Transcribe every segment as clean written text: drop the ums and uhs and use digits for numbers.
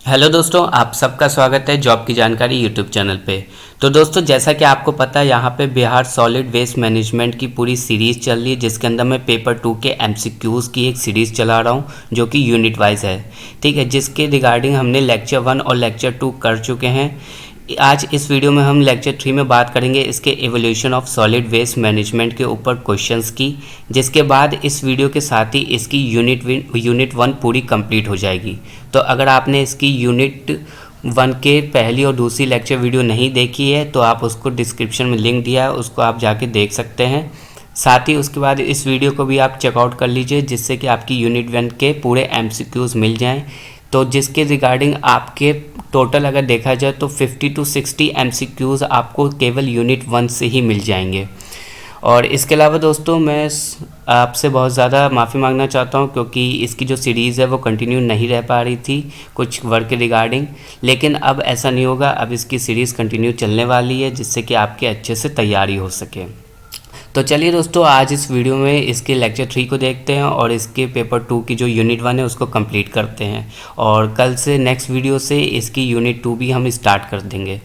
Hello दोस्तों, आप सबका स्वागत है जॉब की जानकारी यूट्यूब चैनल पे। तो दोस्तों, जैसा कि आपको पता है, यहाँ पे बिहार सॉलिड वेस्ट मैनेजमेंट की पूरी सीरीज़ चल रही है, जिसके अंदर मैं पेपर 2 के एमसीक्यूज़ की एक सीरीज़ चला रहा हूँ जो कि यूनिट वाइज है। ठीक है, जिसके रिगार्डिंग हमने लेक्चर 1 और लेक्चर 2 कर चुके हैं। आज इस वीडियो में हम लेक्चर 3 में बात करेंगे इसके evolution of solid waste management के ऊपर क्वेश्चंस की, जिसके बाद इस वीडियो के साथ ही इसकी यूनिट 1 पूरी कंप्लीट हो जाएगी। तो अगर आपने इसकी यूनिट 1 के पहली और दूसरी लेक्चर वीडियो नहीं देखी है तो आप उसको डिस्क्रिप्शन में लिंक दिया है, उसको आप जाके देख सकते हैं। साथ ही उसके बाद इस वीडियो को भी आप चेकआउट कर लीजिए, जिससे कि आपकी यूनिट 1 के पूरे एमसीक्यूज़ मिल जाएं। तो जिसके रिगार्डिंग आपके टोटल अगर देखा जाए तो 50 to 60 एमसीक्यूज़ आपको केवल यूनिट 1 से ही मिल जाएंगे। और इसके अलावा दोस्तों, मैं आपसे बहुत ज़्यादा माफ़ी मांगना चाहता हूं, क्योंकि इसकी जो सीरीज़ है वो कंटिन्यू नहीं रह पा रही थी कुछ वर्क के रिगार्डिंग। लेकिन अब ऐसा नहीं होगा, अब इसकी सीरीज़ कंटिन्यू चलने वाली है, जिससे कि आपकी अच्छे से तैयारी हो सके। तो चलिए दोस्तों, आज इस वीडियो में इसके लेक्चर 3 को देखते हैं और इसके पेपर 2 की जो यूनिट 1 है उसको कंप्लीट करते हैं। और कल से नेक्स्ट वीडियो से इसकी यूनिट 2 भी हम स्टार्ट कर देंगे।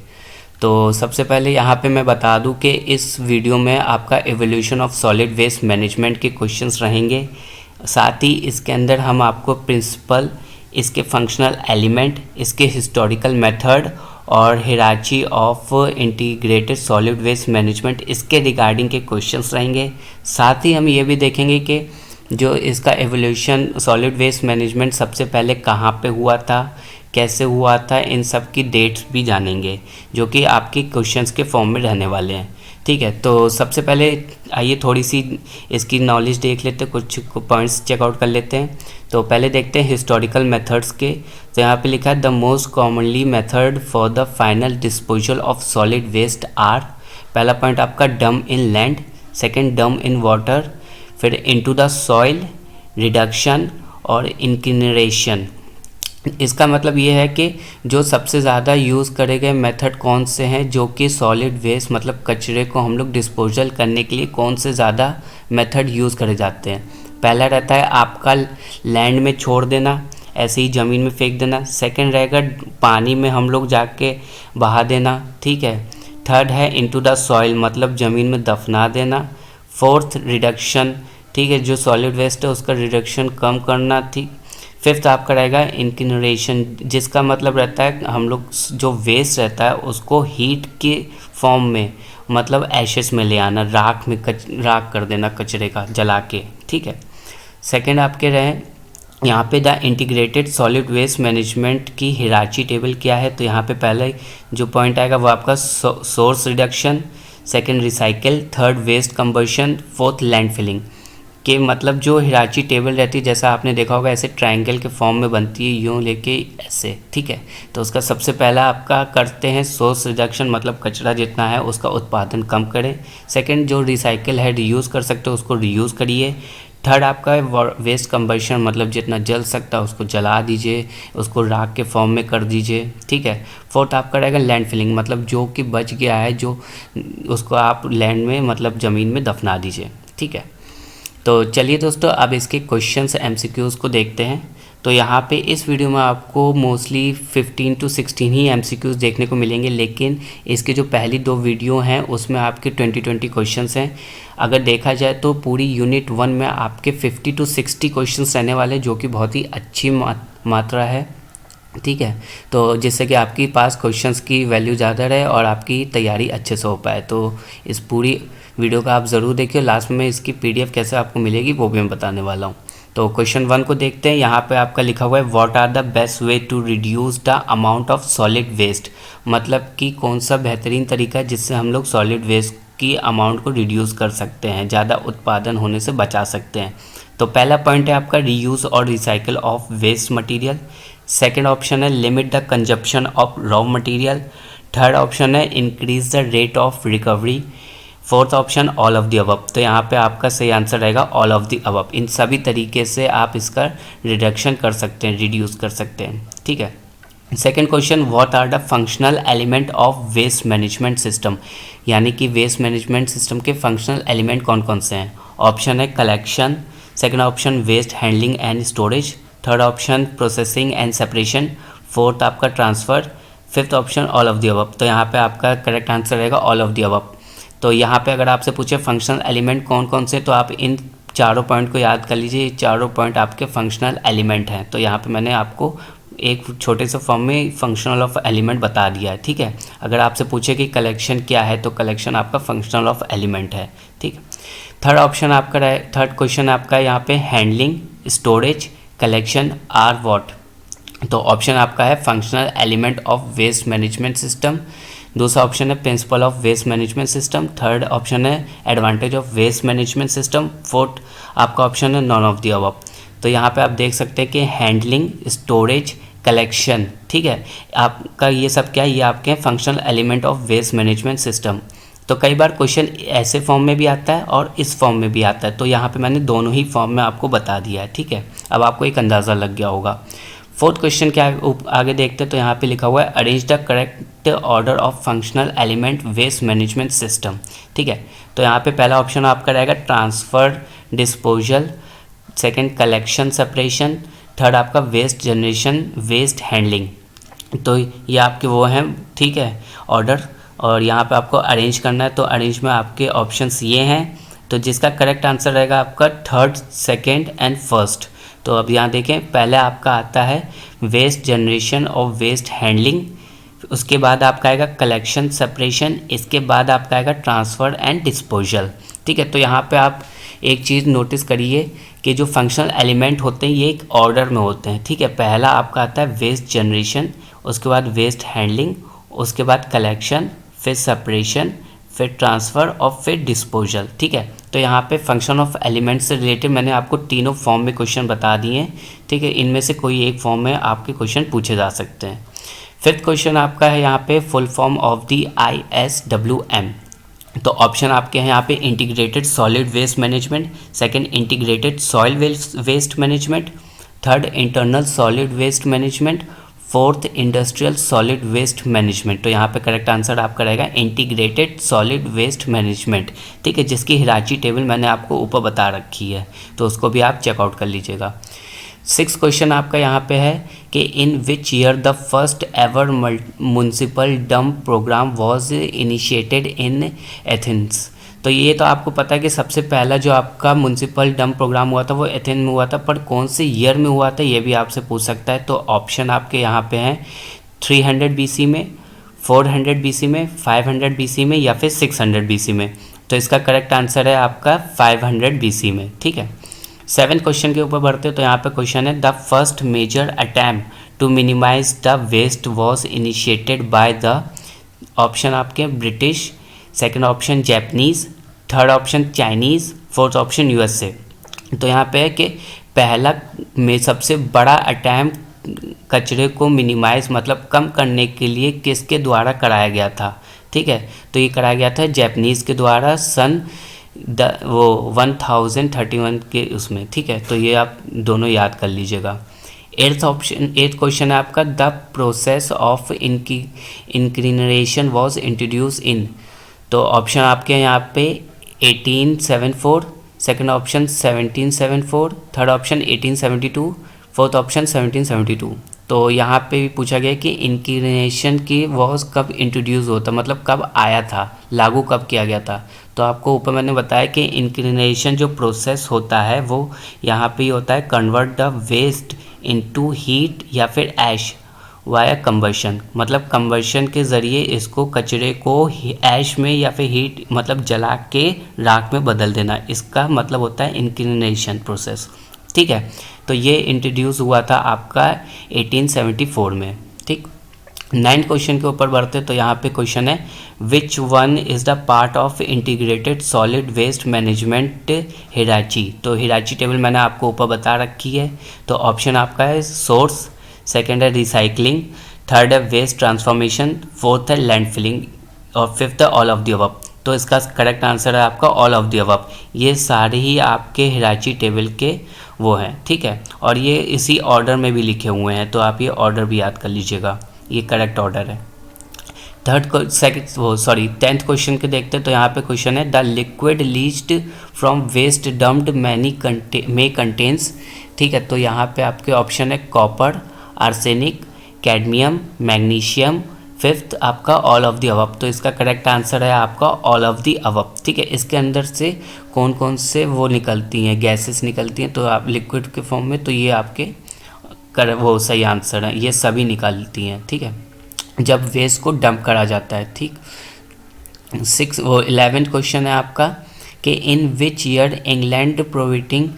तो सबसे पहले यहाँ पे मैं बता दूं कि इस वीडियो में आपका evolution of solid waste management के क्वेश्चंस रहेंगे। साथ ही इसके अंदर हम आपको प्रिंसिपल, इसके फंक्शनल एलिमेंट, इसके हिस्टोरिकल मेथड और hierarchy of integrated solid waste management, इसके रिगार्डिंग के क्वेश्चंस रहेंगे। साथ ही हम ये भी देखेंगे कि जो इसका एवोल्यूशन सॉलिड वेस्ट मैनेजमेंट सबसे पहले कहाँ पे हुआ था, कैसे हुआ था, इन सब की डेट्स भी जानेंगे, जो कि आपके क्वेश्चंस के फॉर्म में रहने वाले हैं। ठीक है, तो सबसे पहले आइए थोड़ी सी इसकी नॉलेज देख लेते हैं, कुछ पॉइंट्स चेकआउट कर लेते हैं। तो पहले देखते हैं हिस्टोरिकल मेथड्स के। तो यहाँ पे लिखा है the most commonly method for the final disposal of solid waste are. पहला पॉइंट आपका dump in land, second dump in water, फिर इनटू द सॉइल, रिडक्शन और इनकिनरेशन। इसका मतलब ये है कि जो सबसे ज़्यादा यूज़ करे गए मेथड कौन से हैं, जो कि सॉलिड वेस्ट मतलब कचरे को हम लोग डिस्पोजल करने के लिए कौन से ज़्यादा मेथड यूज़ करे जाते हैं। पहला रहता है आपका लैंड में छोड़ देना, ऐसे ही ज़मीन में फेंक देना। सेकंड रहेगा पानी में हम लोग जाके बहा देना। ठीक है। थर्ड है इनटू द सॉइल, मतलब ज़मीन में दफना देना। फोर्थ रिडक्शन, ठीक है, जो सॉलिड वेस्ट है उसका रिडक्शन कम करना। ठीक। फिफ्थ आपका रहेगा इनकिनरेशन, जिसका मतलब रहता है हम लोग जो वेस्ट रहता है उसको हीट के फॉर्म में, मतलब एशेस में ले आना, राख में राख कर देना, कचरे का जला के। ठीक है। सेकंड आपके रहे यहाँ पे the integrated solid waste management की हिरार्ची टेबल क्या है। तो यहाँ पे पहले जो पॉइंट आएगा वो आपका source reduction, second recycle, third waste combustion, fourth landfilling के मतलब जो हिरार्ची टेबल रहती है, जैसा आपने देखा होगा ऐसे ट्रायंगल के फॉर्म में बनती है, यूँ लेके ऐसे। ठीक है। तो उसका सबसे पहला आपका करते हैं सोर्स रिडक्शन, मतलब कचरा जितना है उसका उत्पादन कम करें। सेकंड जो रिसाइकिल है, रीयूज़ कर सकते हो उसको रीयूज़ करिए। थर्ड आपका वेस्ट कंबर्शन, मतलब जितना जल सकता है उसको जला दीजिए, उसको राख के फॉर्म में कर दीजिए। ठीक है। फोर्थ आपका रहेगा लैंड फिलिंग, मतलब जो कि बच गया है जो उसको आप लैंड में मतलब ज़मीन में दफना दीजिए। ठीक है। तो चलिए दोस्तों, अब इसके क्वेश्चंस एमसीक्यूज़ को देखते हैं। तो यहाँ पे इस वीडियो में आपको मोस्टली 15 to 16 ही एमसीक्यूज़ देखने को मिलेंगे, लेकिन इसके जो पहली 2 वीडियो हैं उसमें आपके 20 क्वेश्चंस हैं। अगर देखा जाए तो पूरी यूनिट 1 में आपके 50 to 60 क्वेश्चंस रहने वाले, जो कि बहुत ही अच्छी मात्रा है। ठीक है। तो जिससे कि आपके पास क्वेश्चंस की वैल्यू ज़्यादा रहे और आपकी तैयारी अच्छे से हो पाए। तो इस पूरी वीडियो का आप ज़रूर देखिए। लास्ट में इसकी पीडीएफ कैसे आपको मिलेगी वो भी मैं बताने वाला हूँ। तो क्वेश्चन 1 को देखते हैं। यहाँ पे आपका लिखा हुआ है what are the best way to reduce the amount of solid waste, मतलब कि कौन सा बेहतरीन तरीका है जिससे हम लोग सॉलिड वेस्ट की अमाउंट को रिड्यूस कर सकते हैं, ज़्यादा उत्पादन होने से बचा सकते हैं। तो पहला पॉइंट है आपका रीयूज़ और recycle of waste material. Second option है limit the consumption of raw material. Third option है increase the rate of recovery. Fourth option all of the above. तो यहाँ पे आपका सही आंसर रहेगा ऑल ऑफ द अबव। इन सभी तरीके से आप इसका रिडक्शन कर सकते हैं, रिड्यूस कर सकते हैं। ठीक है। Second question what are the functional element of waste management system, यानी कि वेस्ट मैनेजमेंट सिस्टम के फंक्शनल एलिमेंट कौन कौन से हैं। ऑप्शन है collection, second option waste handling and storage, third option processing and separation, fourth आपका transfer, fifth option all of the above. तो यहाँ पे आपका करेक्ट आंसर रहेगा ऑल ऑफ द अबव। तो यहाँ पे अगर आपसे पूछे फंक्शनल एलिमेंट कौन कौन से, तो आप इन चारों पॉइंट को याद कर लीजिए। ये चारों पॉइंट आपके फंक्शनल एलिमेंट हैं। तो यहाँ पे मैंने आपको एक छोटे से फॉर्म में फंक्शनल ऑफ एलिमेंट बता दिया है, ठीक है। अगर आपसे पूछे कि कलेक्शन क्या है, तो कलेक्शन आपका फंक्शनल ऑफ एलिमेंट है, ठीक। थर्ड ऑप्शन आपका थर्ड क्वेश्चन आपका यहाँ पे handling, storage, collection are what. तो ऑप्शन आपका है functional element of waste management system. दूसरा ऑप्शन है principle of waste management system. Third option है advantage of waste management system. Fourth आपका ऑप्शन है नॉन ऑफ द अबव। तो यहाँ पे आप देख सकते हैं कि हैंडलिंग, स्टोरेज, कलेक्शन, ठीक है, आपका ये सब क्या है, ये आपके functional element of waste management system. तो कई बार क्वेश्चन ऐसे फॉर्म में भी आता है और इस फॉर्म में भी आता है। तो यहाँ पे मैंने दोनों ही फॉर्म में आपको बता दिया है, ठीक है। अब आपको एक अंदाज़ा लग गया होगा। फोर्थ क्वेश्चन क्या आगे देखते हैं। तो यहाँ पे लिखा हुआ है arrange the correct order of functional element waste management system, ठीक है। तो यहाँ पे पहला ऑप्शन आपका रहेगा transfer disposal, second collection separation, third आपका वेस्ट जनरेशन, वेस्ट हैंडलिंग। तो ये आपके वो हैं, ठीक है, ऑर्डर। और यहाँ पे आपको अरेंज करना है। तो अरेंज में आपके ऑप्शंस ये हैं। तो जिसका करेक्ट आंसर रहेगा आपका थर्ड, सेकंड एंड फर्स्ट। तो अब यहाँ देखें, पहले आपका आता है वेस्ट जनरेशन और वेस्ट हैंडलिंग, उसके बाद आपका आएगा कलेक्शन सेपरेशन, इसके बाद आपका आएगा ट्रांसफ़र एंड डिस्पोजल, ठीक है। तो यहाँ पे आप एक चीज़ नोटिस करिए कि जो फंक्शनल एलिमेंट होते हैं ये एक ऑर्डर में होते हैं, ठीक है। पहला आपका आता है वेस्ट जनरेशन, उसके बाद वेस्ट हैंडलिंग, उसके बाद कलेक्शन, फिर सेपरेशन, फिर ट्रांसफ़र और फिर डिस्पोजल, ठीक है। तो यहाँ पे फंक्शन ऑफ एलिमेंट से रिलेटेड मैंने आपको तीनों फॉर्म में क्वेश्चन बता दिए हैं, ठीक है। इनमें से कोई एक फॉर्म में आपके क्वेश्चन पूछे जा सकते हैं। फिफ्थ क्वेश्चन आपका है यहाँ पे full form of the ISWM। तो ऑप्शन आपके हैं यहाँ पे integrated solid waste management, second integrated soil waste management, third internal solid waste management, fourth industrial solid waste management. तो यहाँ पे करेक्ट आंसर आपका रहेगा इंटीग्रेटेड सॉलिड वेस्ट मैनेजमेंट, ठीक है, जिसकी हिराची टेबल मैंने आपको ऊपर बता रखी है, तो उसको भी आप चेकआउट कर लीजिएगा। सिक्स क्वेश्चन आपका यहाँ पे है कि in which year the first ever municipal dump program was initiated in Athens. तो ये तो आपको पता है कि सबसे पहला जो आपका म्यूनसिपल डंप प्रोग्राम हुआ था वो एथेंस में हुआ था, पर कौन से ईयर में हुआ था ये भी आपसे पूछ सकता है। तो ऑप्शन आपके यहाँ पे हैं 300 BC में, 400 BC में, 500 BC में या फिर 600 BC में। तो इसका करेक्ट आंसर है आपका 500 BC में, ठीक है। सेवेंथ क्वेश्चन के ऊपर बढ़ते हो। तो यहाँ पे क्वेश्चन है the first major attempt to minimize the waste was initiated by the. Option आपके British, second option Japanese, third option Chinese, fourth option USA। तो यहाँ पे है कि पहला में सबसे बड़ा अटैम्प्ट कचरे को मिनिमाइज मतलब कम करने के लिए किसके द्वारा कराया गया था, ठीक है। तो ये कराया गया था जैपनीज़ के द्वारा सन 1031 के उसमें, ठीक है। तो ये आप दोनों याद कर लीजिएगा। एट्थ क्वेश्चन है आपका the process of incineration was introduce in. तो ऑप्शन आपके यहाँ पे 1874, second option 1774, third option 1872, fourth option 1772। तो यहाँ पे भी पूछा गया कि इंक्रीनेशन की वॉज कब इंट्रोड्यूस होता, मतलब कब आया था, लागू कब किया गया था। तो आपको ऊपर मैंने बताया कि इंक्रीनेशन जो प्रोसेस होता है वो यहाँ पे होता है convert the waste into heat या फिर ऐश वाया कंबशन, मतलब कंबशन के ज़रिए इसको कचरे को ऐश में या फिर हीट मतलब जला के राख में बदल देना, इसका मतलब होता है इंक्रीनेशन प्रोसेस, ठीक है। तो ये इंट्रोड्यूस हुआ था आपका 1874 में, ठीक। नाइन्थ क्वेश्चन के ऊपर बढ़ते तो यहाँ पे क्वेश्चन है which one is the part of integrated solid waste management hierarchy. तो हिराची टेबल मैंने आपको ऊपर बता रखी है। तो ऑप्शन आपका है सोर्स, सेकेंड है रिसाइकलिंग, थर्ड है वेस्ट ट्रांसफॉर्मेशन, फोर्थ है लैंडफिलिंग और फिफ्थ है ऑल ऑफ द अबव। तो इसका करेक्ट आंसर है आपका ऑल ऑफ द अबव। ये सारे ही आपके हिराची टेबल के वो हैं, ठीक है, और ये इसी ऑर्डर में भी लिखे हुए हैं, तो आप ये ऑर्डर भी याद कर लीजिएगा, ये करेक्ट ऑर्डर है। टेंथ क्वेश्चन के देखते हैं। तो यहाँ पे क्वेश्चन है the liquid leached from waste dumped में कंटेन्स, ठीक है। तो यहाँ पे आपके ऑप्शन है copper, arsenic, cadmium, magnesium, fifth आपका ऑल ऑफ द अबव। तो इसका करेक्ट आंसर है आपका ऑल ऑफ द अबव। ठीक है, इसके अंदर से कौन कौन से वो निकलती हैं, गैसेस निकलती हैं, तो आप लिक्विड के फॉर्म में, तो ये आपके वो सही आंसर है, ये सभी निकलती हैं। ठीक है, जब वेस्ट को डंप करा जाता है। ठीक, 11th क्वेश्चन है आपका कि in which year England prohibiting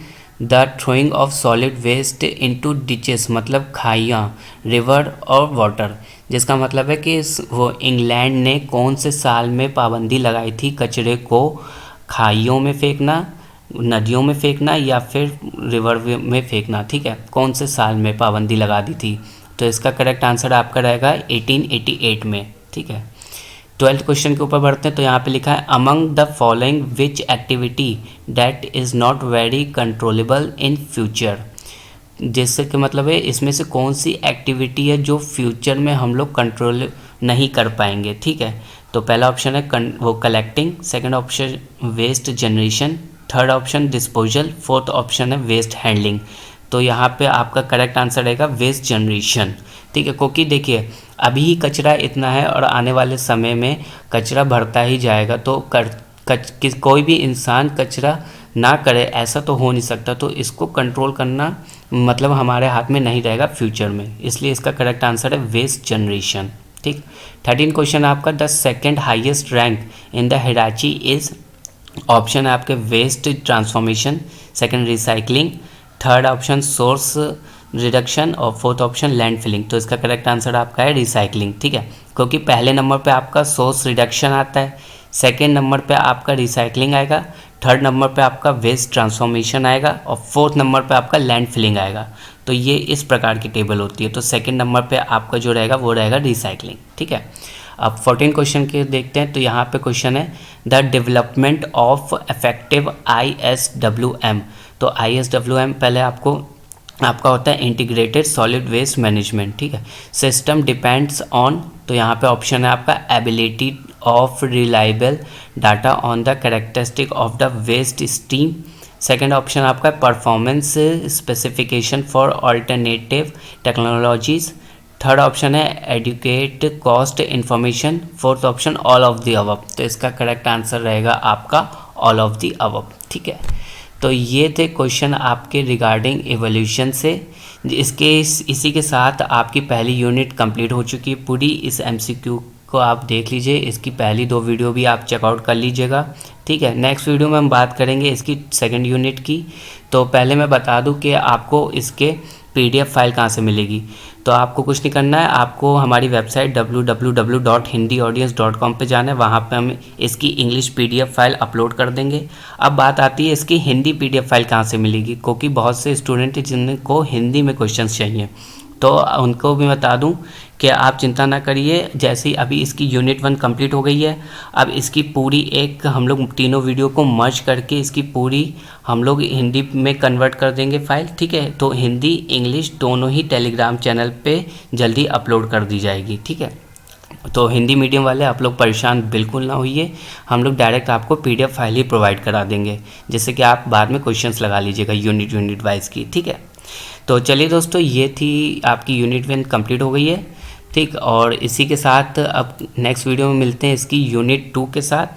the throwing of solid waste into ditches, मतलब खाइयाँ, रिवर और वाटर, जिसका मतलब है कि वो इंग्लैंड ने कौन से साल में पाबंदी लगाई थी कचरे को खाइयों में फेंकना, नदियों में फेंकना या फिर रिवर में फेंकना। ठीक है, कौन से साल में पाबंदी लगा दी थी, तो इसका करेक्ट आंसर आपका रहेगा 1888 में। ठीक है, 12th क्वेश्चन के ऊपर बढ़ते हैं। तो यहाँ पे लिखा है among the following which activity that is not very controllable in future, जिससे कि मतलब है इसमें से कौन सी एक्टिविटी है जो फ्यूचर में हम लोग कंट्रोल नहीं कर पाएंगे। ठीक है, तो पहला ऑप्शन है वो collecting, second option waste generation, third option disposal, fourth option है वेस्ट हैंडलिंग। तो यहाँ पे आपका करेक्ट आंसर रहेगा वेस्ट जनरेशन। ठीक है, क्योंकि देखिए अभी ही कचरा इतना है और आने वाले समय में कचरा बढ़ता ही जाएगा, तो कोई भी इंसान कचरा ना करे ऐसा तो हो नहीं सकता, तो इसको कंट्रोल करना मतलब हमारे हाथ में नहीं रहेगा फ्यूचर में, इसलिए इसका करेक्ट आंसर है वेस्ट जनरेशन। ठीक, 13 क्वेश्चन आपका the second highest rank in the hierarchy is, option है आपके waste transformation, second recycling, third option source reduction और फोर्थ ऑप्शन लैंड फिलिंग। तो इसका करेक्ट आंसर आपका है रिसाइकलिंग। ठीक है, क्योंकि पहले नंबर पे आपका सोर्स रिडक्शन आता है, सेकेंड नंबर पे आपका रिसाइकलिंग आएगा, थर्ड नंबर पे आपका वेस्ट ट्रांसफॉर्मेशन आएगा और फोर्थ नंबर पे आपका लैंड फिलिंग आएगा। तो ये इस प्रकार की टेबल होती है। तो सेकेंड नंबर पे आपका जो रहेगा वो रहेगा रिसाइकलिंग। ठीक है, अब 14 क्वेश्चन के देखते हैं। तो यहाँ पे क्वेश्चन है the development of effective ISWM। तो ISWM पहले आपका होता है इंटीग्रेटेड सॉलिड वेस्ट मैनेजमेंट। ठीक है, सिस्टम डिपेंड्स ऑन, तो यहाँ पे ऑप्शन है आपका ability of reliable data on the characteristic of the waste stream, second option आपका performance specification for alternative technologies, third option है adequate cost information, fourth option all of the above. तो इसका correct answer रहेगा आपका all of the above. ठीक है, तो ये थे क्वेश्चन आपके रिगार्डिंग एवोल्यूशन से। इसी के साथ आपकी पहली यूनिट कंप्लीट हो चुकी है पूरी। इस MCQ को आप देख लीजिए, इसकी पहली 2 वीडियो भी आप चेकआउट कर लीजिएगा। ठीक है, नेक्स्ट वीडियो में हम बात करेंगे इसकी सेकंड यूनिट की। तो पहले मैं बता दूं कि आपको इसके PDF फाइल कहाँ से मिलेगी। तो आपको कुछ नहीं करना है, आपको हमारी वेबसाइट www.hindiaudience.com पे जाना है, वहाँ पे हम इसकी इंग्लिश PDF फाइल अपलोड कर देंगे। अब बात आती है इसकी हिंदी PDF फाइल कहाँ से मिलेगी, क्योंकि बहुत से स्टूडेंट हैं जिनको हिंदी में क्वेश्चंस चाहिए, तो उनको भी बता दूं कि आप चिंता ना करिए। जैसे ही अभी इसकी यूनिट 1 कंप्लीट हो गई है, अब इसकी पूरी एक हम लोग तीनों वीडियो को मर्ज करके इसकी पूरी हम लोग हिंदी में कन्वर्ट कर देंगे फाइल। ठीक है, तो हिंदी इंग्लिश दोनों ही टेलीग्राम चैनल पे जल्दी अपलोड कर दी जाएगी। ठीक है, तो हिंदी मीडियम वाले आप लोग परेशान बिल्कुल ना होइए, हम लोग डायरेक्ट आपको PDF फाइल ही प्रोवाइड करा देंगे, जिससे कि आप बाद में क्वेश्चंस लगा लीजिएगा यूनिट वाइज की। ठीक है, तो चलिए दोस्तों, ये थी आपकी यूनिट 1 कंप्लीट हो गई है। ठीक, और इसी के साथ अब नेक्स्ट वीडियो में मिलते हैं इसकी यूनिट 2 के साथ।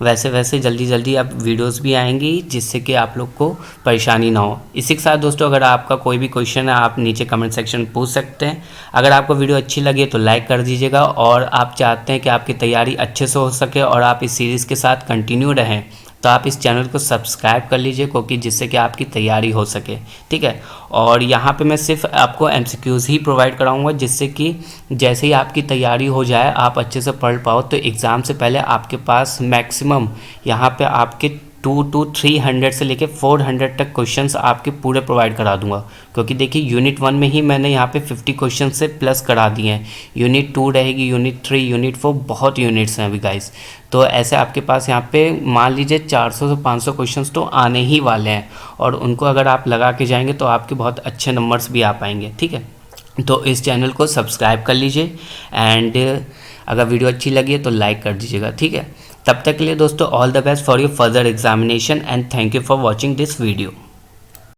वैसे जल्दी अब वीडियोस भी आएंगी, जिससे कि आप लोग को परेशानी ना हो। इसी के साथ दोस्तों, अगर आपका कोई भी क्वेश्चन है आप नीचे कमेंट सेक्शन में पूछ सकते हैं। अगर आपको वीडियो अच्छी लगे तो लाइक कर दीजिएगा, और आप चाहते हैं कि आपकी तैयारी अच्छे से हो सके और आप इस सीरीज़ के साथ कंटिन्यू रहें, तो आप इस चैनल को सब्सक्राइब कर लीजिए, क्योंकि जिससे कि आपकी तैयारी हो सके। ठीक है, और यहाँ पे मैं सिर्फ आपको MCQs ही प्रोवाइड कराऊंगा, जिससे कि जैसे ही आपकी तैयारी हो जाए, आप अच्छे से पढ़ पाओ, तो एग्ज़ाम से पहले आपके पास मैक्सिमम यहाँ पे आपके 2 to 300 से लेके 400 तक क्वेश्चंस आपके पूरे प्रोवाइड करा दूंगा, क्योंकि देखिए यूनिट 1 में ही मैंने यहाँ पे 50 क्वेश्चन से प्लस करा दिए हैं। यूनिट 2 रहेगी, यूनिट 3, यूनिट 4, बहुत यूनिट्स हैं अभी गाइस। तो ऐसे आपके पास यहाँ पे मान लीजिए 400 से 500 क्वेश्चंस तो आने ही वाले हैं, और उनको अगर आप लगा के जाएंगे तो आपके बहुत अच्छे नंबर्स भी आ पाएंगे। ठीक है, तो इस चैनल को सब्सक्राइब कर लीजिए, एंड अगर वीडियो अच्छी लगी है तो लाइक कर दीजिएगा। ठीक है, तब तक के लिए दोस्तों all the best for your further examination, and thank you for watching this video.